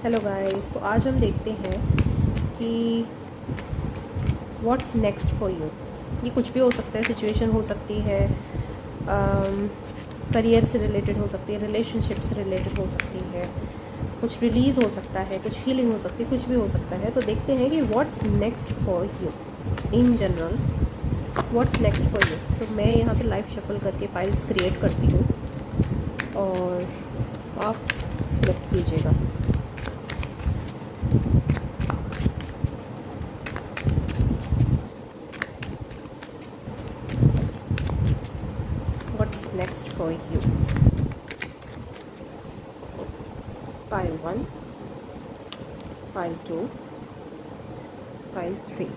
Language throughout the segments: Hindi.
हेलो गाइस, तो आज हम देखते हैं कि व्हाट्स नेक्स्ट फॉर यू। ये कुछ भी हो सकता है, सिचुएशन हो सकती है, करियर से रिलेटेड हो सकती है, रिलेशनशिप से रिलेटेड हो सकती है, कुछ रिलीज़ हो सकता है, कुछ हीलिंग हो सकती है, कुछ भी हो सकता है। तो देखते हैं कि what's next for you in general, what's next for you. तो मैं यहाँ पे लाइव शफल करके फाइल्स क्रिएट करती हूँ और आप सिलेक्ट कीजिएगा। What's next for you? Pile 1, pile 2, pile 3.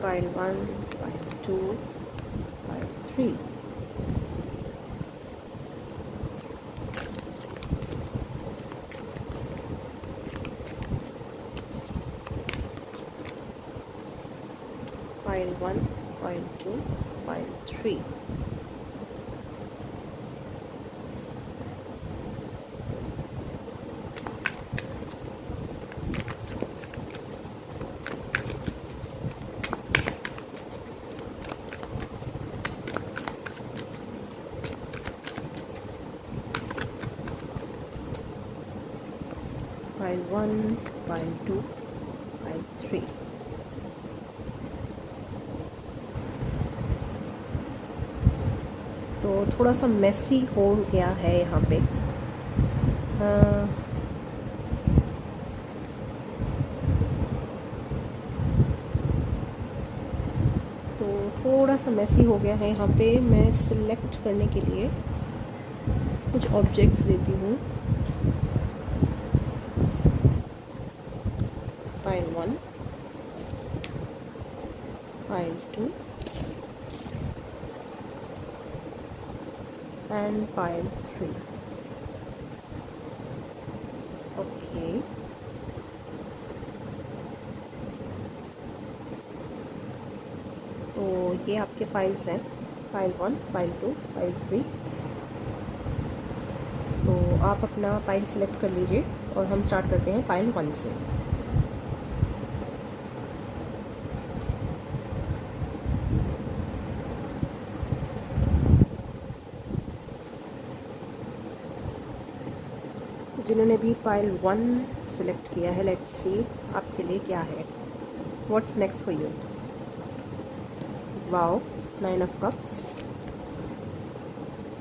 Pile 1, pile 2, pile 3. Pile 1, pile 2, pile 3. Pile 1, pile 2, pile 3. तो थोड़ा सा मेसी हो गया है यहाँ पे। तो थोड़ा सा मेसी हो गया है यहाँ पे। मैं सिलेक्ट करने के लिए कुछ ऑब्जेक्ट्स देती हूँ। Pile 1, pile 2 and pile 3. Okay, तो ये आपके फाइल्स हैं, फाइल 1, फाइल 2, फाइल 3। तो आप अपना फाइल सिलेक्ट कर लीजिए और हम स्टार्ट करते हैं फाइल 1 से। जिन्होंने भी फाइल 1 सिलेक्ट किया है, लेट्स सी आपके लिए क्या है। What's next for you? Wow, 9 of cups,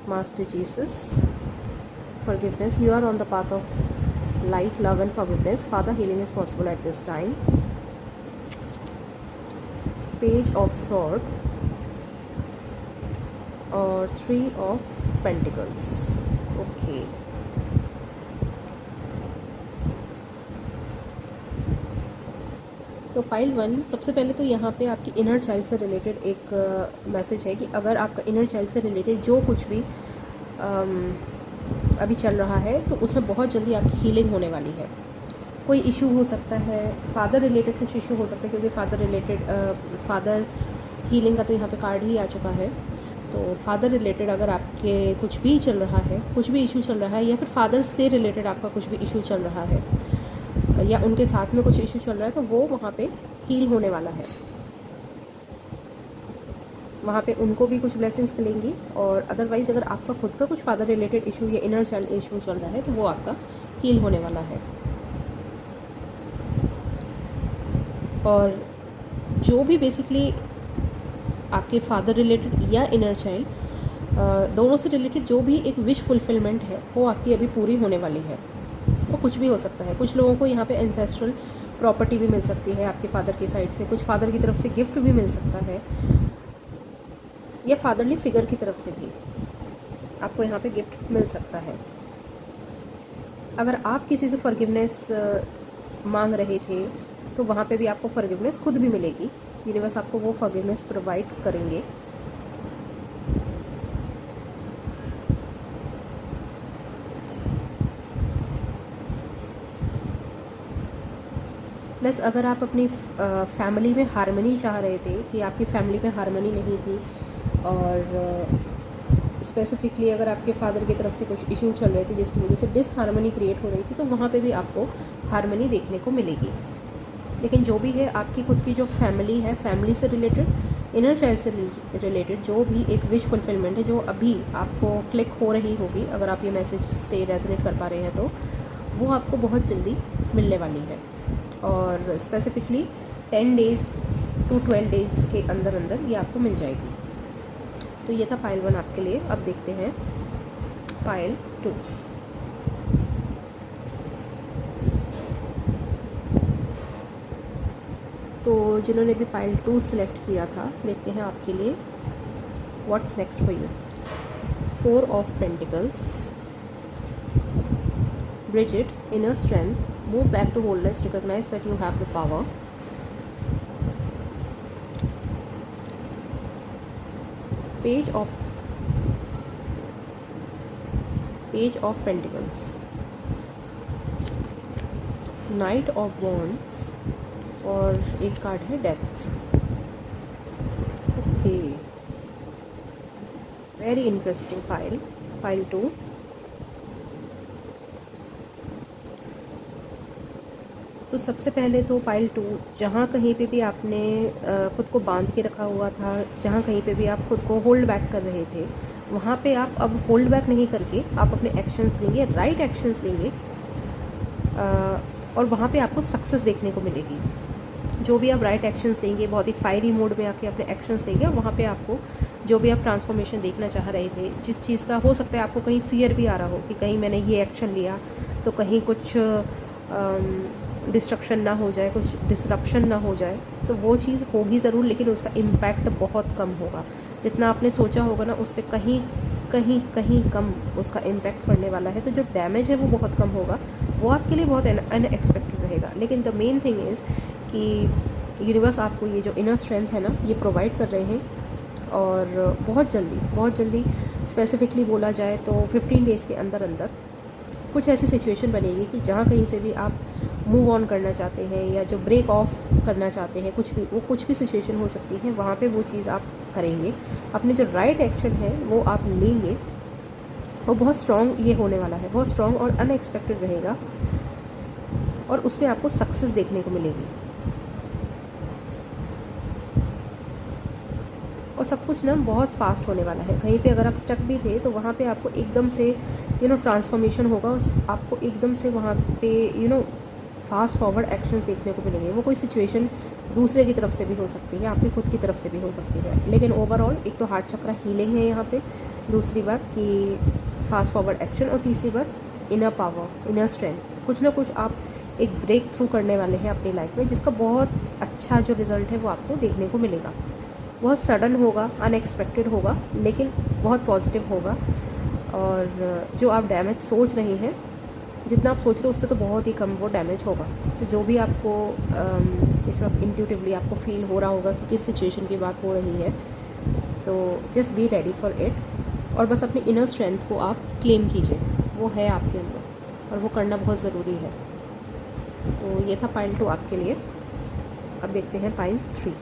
Master Jesus, forgiveness. You are on the path of light, love and forgiveness. Father, healing is possible at this time. Page of sword और 3 of pentacles. Okay. तो फाइल 1, सबसे पहले तो यहाँ पे आपकी इनर चाइल्ड से रिलेटेड एक मैसेज है कि अगर आपका इनर चाइल्ड से रिलेटेड जो कुछ भी अभी चल रहा है तो उसमें बहुत जल्दी आपकी हीलिंग होने वाली है। कोई इशू हो सकता है, फादर रिलेटेड कुछ इशू हो सकता है, क्योंकि फादर रिलेटेड फादर हीलिंग का तो यहाँ पे कार्ड ही आ चुका है। तो फादर रिलेटेड अगर आपके कुछ भी चल रहा है, कुछ भी इशू चल रहा है, या फिर फादर से रिलेटेड आपका कुछ भी इशू चल रहा है, या उनके साथ में कुछ इशू चल रहा है, तो वो वहाँ पे हील होने वाला है। वहाँ पे उनको भी कुछ ब्लेसिंग्स मिलेंगी। और अदरवाइज़ अगर आपका खुद का कुछ फादर रिलेटेड इशू या इनर चाइल्ड इशू चल रहा है तो वो आपका हील होने वाला है। और जो भी बेसिकली आपके फादर रिलेटेड या इनर चाइल्ड दोनों से रिलेटेड जो भी एक विश फुलफिलमेंट है वो आपकी अभी पूरी होने वाली है। वो कुछ भी हो सकता है। कुछ लोगों को यहाँ पे एंसेस्ट्रल प्रॉपर्टी भी मिल सकती है आपके फादर की साइड से, कुछ फादर की तरफ से गिफ्ट भी मिल सकता है, या फादरली फिगर की तरफ से भी आपको यहाँ पे गिफ्ट मिल सकता है। अगर आप किसी से फॉरगिवनेस मांग रहे थे तो वहाँ पे भी आपको फॉरगिवनेस खुद भी मिलेगी। यूनिवर्स आपको वो फॉरगिवनेस प्रोवाइड करेंगे। प्लस अगर आप अपनी फैमिली में हारमनी चाह रहे थे कि आपकी फैमिली में हारमनी नहीं थी, और स्पेसिफिकली अगर आपके फादर की तरफ से कुछ इशू चल रहे थे जिसकी वजह से डिसहारमनी क्रिएट हो रही थी, तो वहाँ पे भी आपको हारमनी देखने को मिलेगी। लेकिन जो भी है, आपकी खुद की जो फैमिली है, फैमिली से रिलेटेड, इनर चाइल्ड से रिलेटेड जो भी एक विश फुलफिलमेंट है जो अभी आपको क्लिक हो रही होगी, अगर आप ये मैसेज से रेजोनेट कर पा रहे हैं, तो वो आपको बहुत जल्दी मिलने वाली है। और स्पेसिफिकली 10 डेज़ टू 12 डेज़ के अंदर अंदर ये आपको मिल जाएगी। तो ये था पाइल 1 आपके लिए। अब देखते हैं पाइल 2। तो जिन्होंने भी पाइल 2 सिलेक्ट किया था, देखते हैं आपके लिए what's next for you. 4 of pentacles, Bridget, inner strength, move back to wholeness, recognize that you have the power. Page of Pentacles, Knight of Wands, और एक कार्ड है death. Okay, very interesting pile 2। तो सबसे पहले तो पाइल 2, जहाँ कहीं पे भी आपने खुद को बांध के रखा हुआ था, जहाँ कहीं पे भी आप खुद को होल्ड बैक कर रहे थे, वहाँ पे आप अब होल्ड बैक नहीं करके आप अपने एक्शंस लेंगे, राइट एक्शंस लेंगे, और वहाँ पे आपको सक्सेस देखने को मिलेगी। जो भी आप राइट एक्शंस लेंगे, बहुत ही फायरी मोड में आके अपने एक्शंस लेंगे, और वहाँ पे आपको जो भी आप ट्रांसफॉर्मेशन देखना चाह रहे थे, जिस चीज़ का हो सकता है आपको कहीं फियर भी आ रहा हो कि कहीं मैंने ये एक्शन लिया तो कहीं कुछ डिस्ट्रक्शन ना हो जाए, कुछ डिसरप्शन ना हो जाए, तो वो चीज़ होगी ज़रूर, लेकिन उसका इम्पैक्ट बहुत कम होगा। जितना आपने सोचा होगा ना, उससे कहीं कहीं कहीं कम उसका इम्पैक्ट पड़ने वाला है। तो जो डैमेज है वो बहुत कम होगा, वो आपके लिए बहुत अनएक्सपेक्टेड रहेगा। लेकिन द मेन थिंग इज़ कि यूनिवर्स आपको ये जो इनर स्ट्रेंथ है ना, ये प्रोवाइड कर रहे हैं, और बहुत जल्दी स्पेसिफिकली बोला जाए तो 15 डेज़ के अंदर अंदर कुछ ऐसी सिचुएशन बनेगी कि जहाँ कहीं से भी आप मूव ऑन करना चाहते हैं या जो ब्रेक ऑफ करना चाहते हैं, कुछ भी सिचुएशन हो सकती है, वहाँ पे वो चीज़ आप करेंगे। अपने जो राइट एक्शन है वो आप लेंगे, और बहुत स्ट्रॉन्ग ये होने वाला है, बहुत स्ट्रॉन्ग और अनएक्सपेक्टेड रहेगा, और उसमें आपको सक्सेस देखने को मिलेगी। और सब कुछ ना बहुत फास्ट होने वाला है। कहीं पे अगर आप स्टक भी थे तो वहाँ पे आपको एकदम से ट्रांसफॉर्मेशन होगा, आपको एकदम से वहाँ पे फास्ट फॉरवर्ड एक्शंस देखने को मिलेंगे। वो कोई सिचुएशन दूसरे की तरफ से भी हो सकती है, आपकी खुद की तरफ से भी हो सकती है, लेकिन ओवरऑल एक तो हार्ट चक्र हीलिंग है यहाँ पे, दूसरी बात कि फास्ट फॉरवर्ड एक्शन, और तीसरी बात इनर पावर, इनर स्ट्रेंथ। कुछ ना कुछ आप एक ब्रेक थ्रू करने वाले हैं अपनी लाइफ में, जिसका बहुत अच्छा जो रिज़ल्ट है वो आपको देखने को मिलेगा। बहुत सडन होगा, अनएक्सपेक्टेड होगा, लेकिन बहुत पॉजिटिव होगा। और जो आप डैमेज सोच रहे हैं, जितना आप सोच रहे हो उससे तो बहुत ही कम वो डैमेज होगा। तो जो भी आपको इस वक्त इंट्यूटिवली आपको फील हो रहा होगा कि किस सिचुएशन की बात हो रही है, तो just be ready for it, और बस अपनी इनर स्ट्रेंथ को आप क्लेम कीजिए, वो है आपके अंदर, और वो करना बहुत ज़रूरी है। तो ये था पाइल 2 आपके लिए। अब देखते हैं पाइल 3।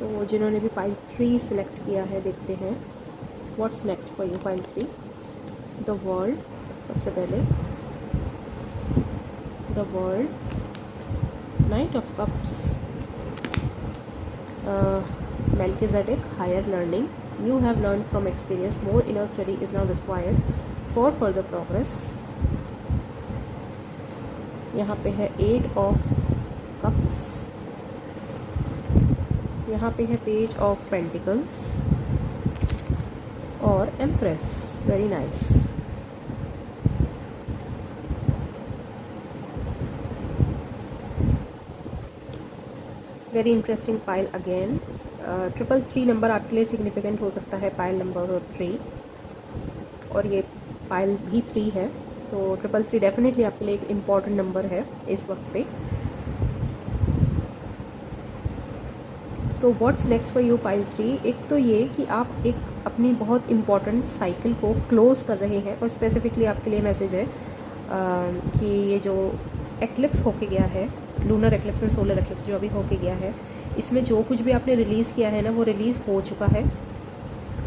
तो जिन्होंने भी पाइल 3 सिलेक्ट किया है, देखते हैं what's next for you. Pile 3, the world. सबसे पहले the world, knight of cups, Melchizedek, higher learning, you have learned from experience, more inner study is now required for further progress। यहाँ पे है 8 ऑफ कप्स, यहाँ पे है पेज ऑफ पेंटिकल्स और empress. Very nice. Very interesting pile again. 333 number आपके लिए सिग्निफिकेंट हो सकता है, पाइल नंबर 3, और ये पाइल भी 3 है, तो 333 डेफिनेटली आपके लिए एक इम्पॉर्टेंट नंबर है इस वक्त पे। तो what's next for you pile 3, एक तो ये कि आप एक अपनी बहुत इम्पॉर्टेंट साइकिल को क्लोज़ कर रहे हैं, और स्पेसिफिकली आपके लिए मैसेज है कि ये जो एक्लिप्स होके गया है, lunar eclipse and solar eclipse जो अभी होके गया है, इसमें जो कुछ भी आपने रिलीज़ किया है ना वो रिलीज़ हो चुका है।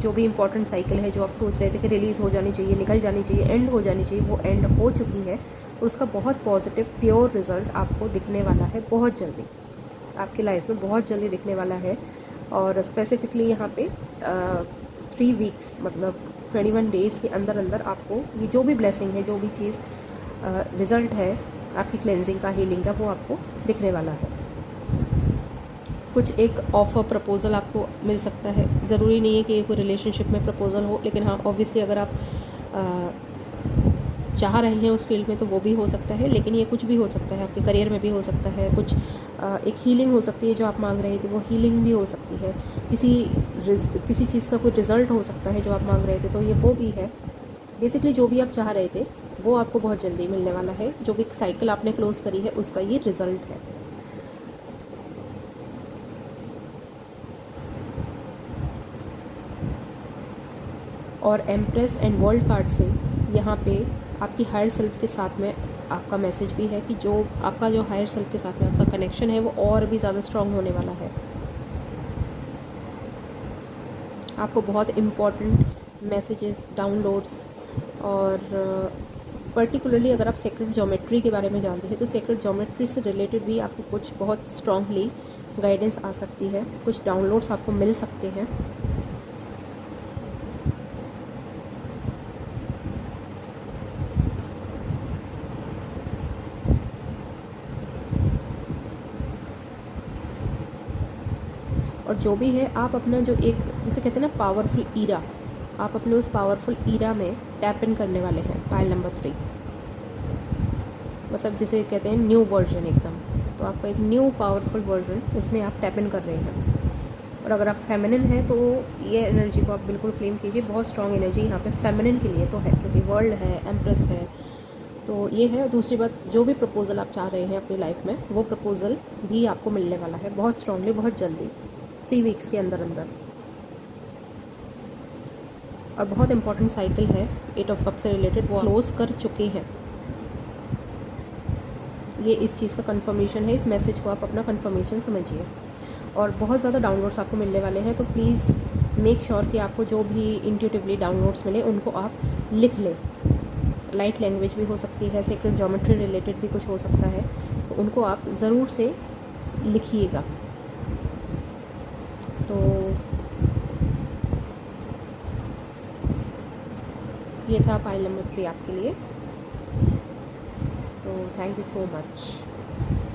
जो भी इम्पॉर्टेंट साइकिल है जो आप सोच रहे थे कि रिलीज़ हो जानी चाहिए, निकल जानी चाहिए, एंड हो जानी चाहिए, वो एंड हो चुकी है, और उसका बहुत पॉजिटिव प्योर रिज़ल्ट आपको दिखने वाला है बहुत जल्दी, आपकी लाइफ में बहुत जल्दी दिखने वाला है। और स्पेसिफिकली यहाँ पे 3 वीक्स मतलब 21 डेज़ के अंदर अंदर आपको ये जो भी ब्लेसिंग है, जो भी चीज़ रिज़ल्ट है आपकी क्लेंजिंग का, हीलिंग का, वो आपको दिखने वाला है। कुछ एक ऑफर प्रपोज़ल आपको मिल सकता है, ज़रूरी नहीं है कि ये कोई रिलेशनशिप में प्रपोज़ल हो, लेकिन हाँ ऑब्वियसली अगर आप चाह रहे हैं उस फील्ड में तो वो भी हो सकता है, लेकिन ये कुछ भी हो सकता है, आपके करियर में भी हो सकता है, कुछ एक हीलिंग हो सकती है जो आप मांग रहे थे, वो हीलिंग भी हो सकती है, किसी चीज़ का कोई रिज़ल्ट हो सकता है जो आप मांग रहे थे, तो ये वो भी है। बेसिकली जो भी आप चाह रहे थे वो आपको बहुत जल्दी मिलने वाला है, जो भी साइकिल आपने क्लोज़ करी है उसका ये रिज़ल्ट है। और एम्प्रेस एंड वर्ल्ड कार्ड से यहाँ पे आपकी हायर सेल्फ के साथ में आपका मैसेज भी है कि जो आपका जो हायर सेल्फ के साथ में आपका कनेक्शन है वो और भी ज़्यादा स्ट्रॉन्ग होने वाला है। आपको बहुत इम्पॉर्टेंट मैसेजेस, डाउनलोड्स, और पर्टिकुलरली अगर आप सेक्रेट ज्योमेट्री के बारे में जानते हैं तो सेक्रेट ज्योमेट्री से रिलेटेड भी आपको कुछ बहुत स्ट्रांगली गाइडेंस आ सकती है, कुछ डाउनलोड्स आपको मिल सकते हैं। और जो भी है आप अपना जो एक जिसे कहते हैं ना पावरफुल ईरा, आप अपने उस पावरफुल ईरा में टैप इन करने वाले हैं पाइल नंबर 3, मतलब जिसे कहते हैं न्यू वर्जन एकदम। तो आपका एक न्यू पावरफुल वर्जन उसमें आप टैप इन कर रहे हैं। और अगर आप फेमिनिन हैं तो ये एनर्जी को आप बिल्कुल क्लेम कीजिए, बहुत स्ट्रॉन्ग एनर्जी यहाँ पे फेमिनिन के लिए तो है, क्योंकि वर्ल्ड है, एम्प्रेस है, तो ये है। दूसरी बात, जो भी प्रपोज़ल आप चाह रहे हैं अपनी लाइफ में वो प्रपोज़ल भी आपको मिलने वाला है बहुत स्ट्रांगली, बहुत जल्दी, 3 वीक्स के अंदर अंदर। और बहुत इंपॉर्टेंट साइकिल है 8 ऑफ कप से रिलेटेड, वो क्लोज कर चुके हैं। ये इस चीज़ का कंफर्मेशन है, इस मैसेज को आप अपना कंफर्मेशन समझिए। और बहुत ज़्यादा डाउनलोड्स आपको मिलने वाले हैं, तो प्लीज़ मेक श्योर कि आपको जो भी इंट्यूटिवली डाउनलोड्स मिले उनको आप लिख लें। लाइट लैंग्वेज भी हो सकती है, सेक्रेट ज्योमेट्री रिलेटेड भी कुछ हो सकता है, तो उनको आप ज़रूर से लिखिएगा। तो ये था पाइल नंबर 3 आपके लिए। तो थैंक यू सो मच।